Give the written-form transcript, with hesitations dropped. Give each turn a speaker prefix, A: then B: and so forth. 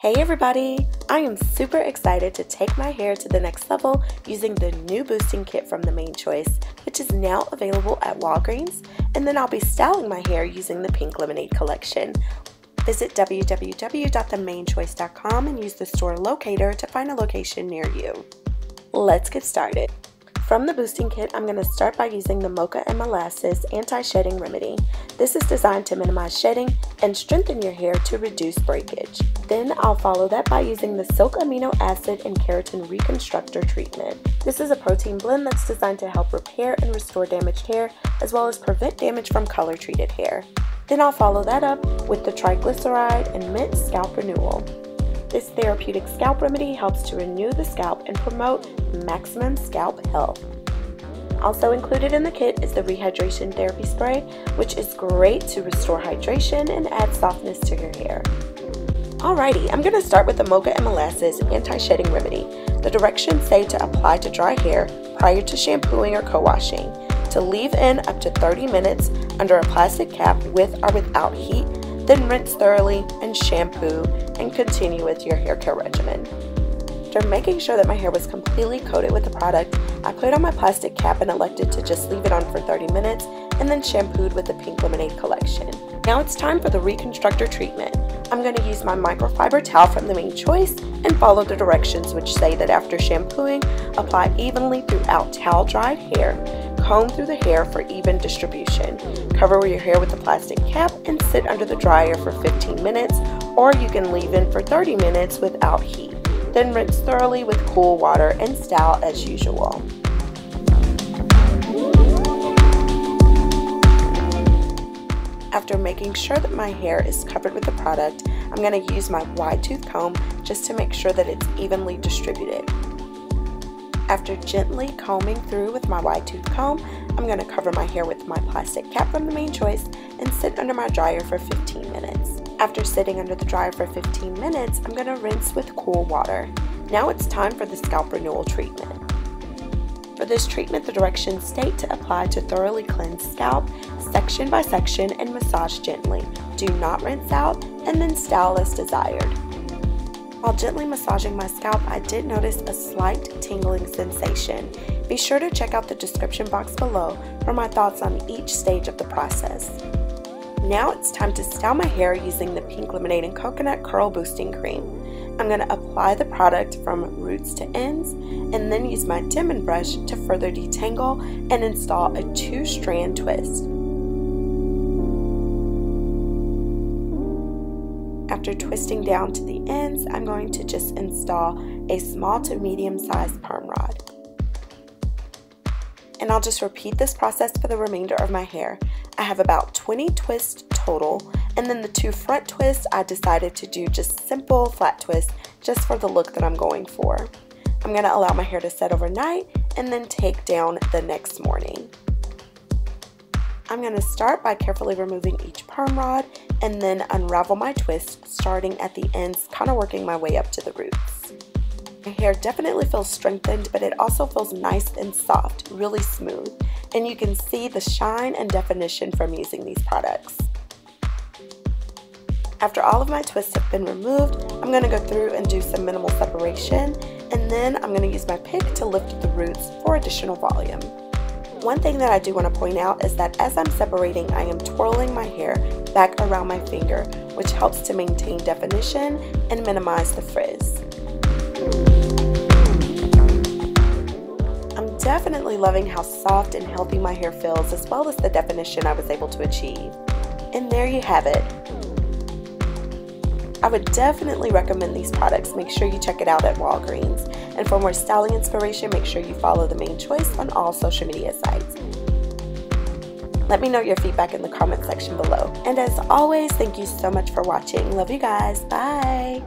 A: Hey everybody! I am super excited to take my hair to the next level using the new boosting kit from the Main Choice, which is now available at Walgreens, and then I'll be styling my hair using the Pink Lemonade collection. Visit www.themainchoice.com and use the store locator to find a location near you. Let's get started. From the boosting kit, I'm going to start by using the Mocha Molasses Anti-Shedding Remedy. This is designed to minimize shedding and strengthen your hair to reduce breakage. Then I'll follow that by using the Silk Amino Acid and Keratin Reconstructor treatment. This is a protein blend that's designed to help repair and restore damaged hair, as well as prevent damage from color-treated hair. Then I'll follow that up with the triglyceride and Mint Scalp Renewal. This therapeutic scalp remedy helps to renew the scalp and promote maximum scalp health. Also included in the kit is the Rehydration Therapy Spray, which is great to restore hydration and add softness to your hair. Alrighty, I'm going to start with the Mocha Molasses Anti-Shedding Remedy. The directions say to apply to dry hair prior to shampooing or co-washing, to leave in up to 30 minutes under a plastic cap with or without heat, then rinse thoroughly and shampoo and continue with your hair care regimen. After making sure that my hair was completely coated with the product, I put on my plastic cap and elected to just leave it on for 30 minutes and then shampooed with the Pink Lemonade collection. Now it's time for the Reconstructor treatment. I'm going to use my microfiber towel from the Main Choice and follow the directions, which say that after shampooing, apply evenly throughout towel-dried hair. Comb through the hair for even distribution. Cover your hair with the plastic cap and sit under the dryer for 15 minutes, or you can leave in for 30 minutes without heat. Then rinse thoroughly with cool water and style as usual. After making sure that my hair is covered with the product, I'm going to use my wide tooth comb just to make sure that it's evenly distributed. After gently combing through with my wide tooth comb, I'm going to cover my hair with my plastic cap from the Main Choice and sit under my dryer for 15 minutes. After sitting under the dryer for 15 minutes, I'm going to rinse with cool water. Now it's time for the scalp renewal treatment. For this treatment, the directions state to apply to thoroughly cleanse scalp, section by section, and massage gently. Do not rinse out, and then style as desired. While gently massaging my scalp, I did notice a slight tingling sensation. Be sure to check out the description box below for my thoughts on each stage of the process. Now it's time to style my hair using the Pink Lemonade and Coconut Curl Boosting Cream. I'm going to apply the product from roots to ends and then use my diamond brush to further detangle and install a 2-strand twist. After twisting down to the ends, I'm going to just install a small to medium-sized perm rod. And I'll just repeat this process for the remainder of my hair. I have about 20 twists total, and then the 2 front twists I decided to do just simple flat twists just for the look that I'm going for. I'm going to allow my hair to set overnight and then take down the next morning. I'm going to start by carefully removing each perm rod and then unravel my twist, starting at the ends, kind of working my way up to the roots. My hair definitely feels strengthened, but it also feels nice and soft, really smooth, and you can see the shine and definition from using these products. After all of my twists have been removed, I'm going to go through and do some minimal separation, and then I'm going to use my pick to lift the roots for additional volume. One thing that I do want to point out is that as I'm separating, I am twirling my hair back around my finger, which helps to maintain definition and minimize the frizz. I'm definitely loving how soft and healthy my hair feels, as well as the definition I was able to achieve. And there you have it. I would definitely recommend these products. Make sure you check it out at Walgreens. And for more styling inspiration, make sure you follow the Main Choice on all social media sites. Let me know your feedback in the comment section below. And as always, thank you so much for watching. Love you guys. Bye.